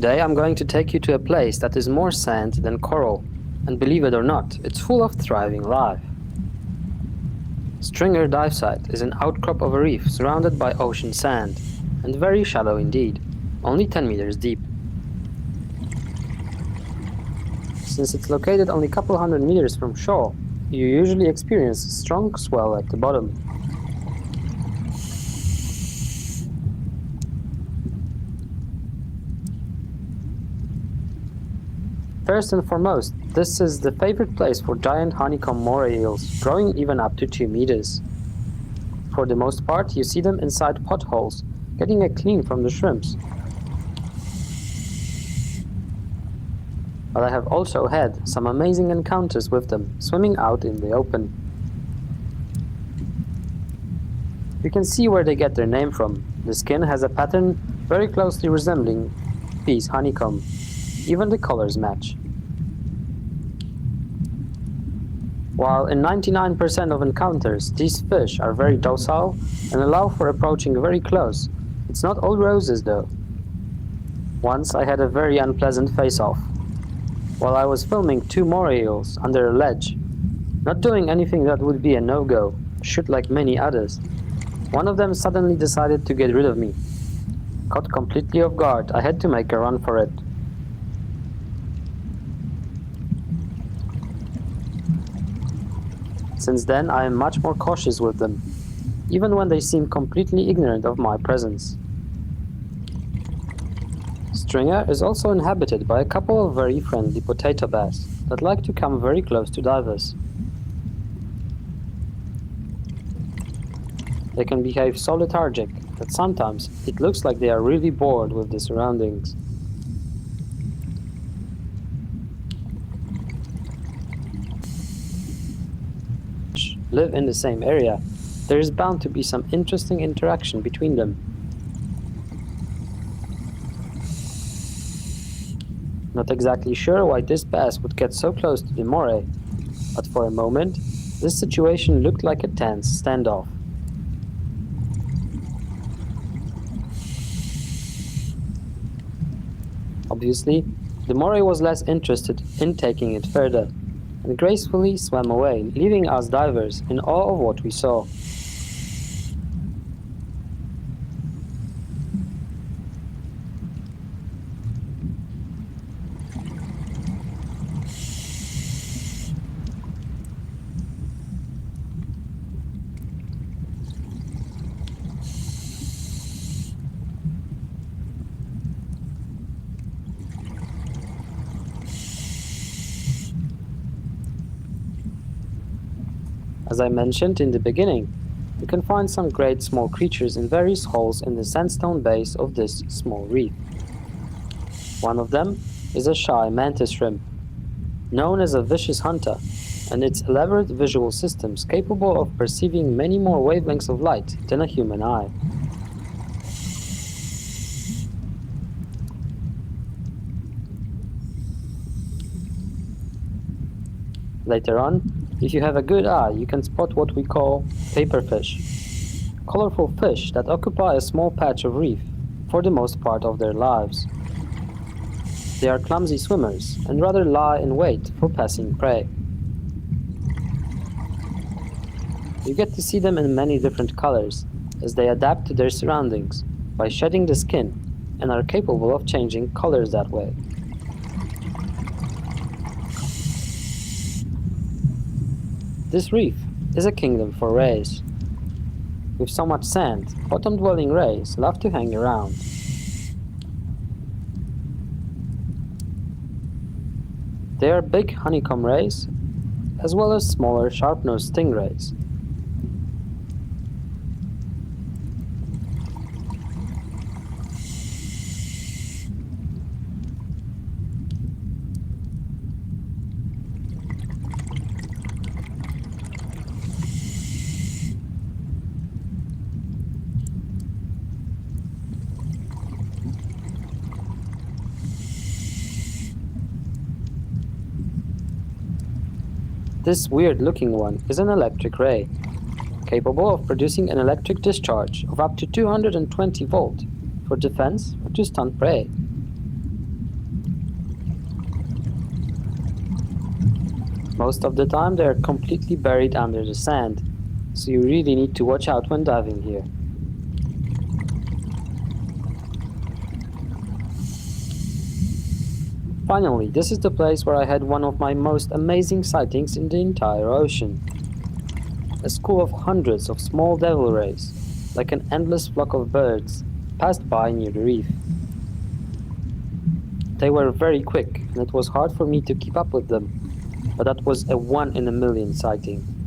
Today I'm going to take you to a place that is more sand than coral, and believe it or not, it's full of thriving life. Stringer Dive Site is an outcrop of a reef surrounded by ocean sand, and very shallow indeed, only 10 meters deep. Since it's located only a couple hundred meters from shore, you usually experience a strong swell at the bottom. First and foremost, this is the favorite place for giant honeycomb moray eels, growing even up to 2 meters. For the most part, you see them inside potholes, getting a clean from the shrimps. But I have also had some amazing encounters with them, swimming out in the open. You can see where they get their name from. The skin has a pattern very closely resembling bee's honeycomb. Even the colors match. While in 99% of encounters, these fish are very docile and allow for approaching very close, it's not all roses though. Once I had a very unpleasant face-off. While I was filming 2 moray eels under a ledge, not doing anything that would be a no-go, shoot like many others, one of them suddenly decided to get rid of me. Caught completely off guard, I had to make a run for it. Since then, I am much more cautious with them, even when they seem completely ignorant of my presence. Stringer is also inhabited by a couple of very friendly potato bass that like to come very close to divers. They can behave so lethargic that sometimes it looks like they are really bored with the surroundings. Live in the same area, there is bound to be some interesting interaction between them. Not exactly sure why this bass would get so close to the moray, but for a moment, this situation looked like a tense standoff. Obviously, the moray was less interested in taking it further, and gracefully swam away, leaving us divers in awe of what we saw. As I mentioned in the beginning, you can find some great small creatures in various holes in the sandstone base of this small reef. One of them is a shy mantis shrimp, known as a vicious hunter, and its elaborate visual systems capable of perceiving many more wavelengths of light than a human eye. Later on, if you have a good eye, you can spot what we call paperfish, colorful fish that occupy a small patch of reef for the most part of their lives. They are clumsy swimmers and rather lie in wait for passing prey. You get to see them in many different colors as they adapt to their surroundings by shedding the skin and are capable of changing colors that way. This reef is a kingdom for rays. With so much sand, bottom-dwelling rays love to hang around. They are big honeycomb rays, as well as smaller sharp-nosed stingrays. This weird-looking one is an electric ray, capable of producing an electric discharge of up to 220 volt for defense or to stun prey. Most of the time they are completely buried under the sand, so you really need to watch out when diving here. Finally, this is the place where I had one of my most amazing sightings in the entire ocean. A school of hundreds of small devil rays, like an endless flock of birds, passed by near the reef. They were very quick, and it was hard for me to keep up with them, but that was a 1 in a million sighting.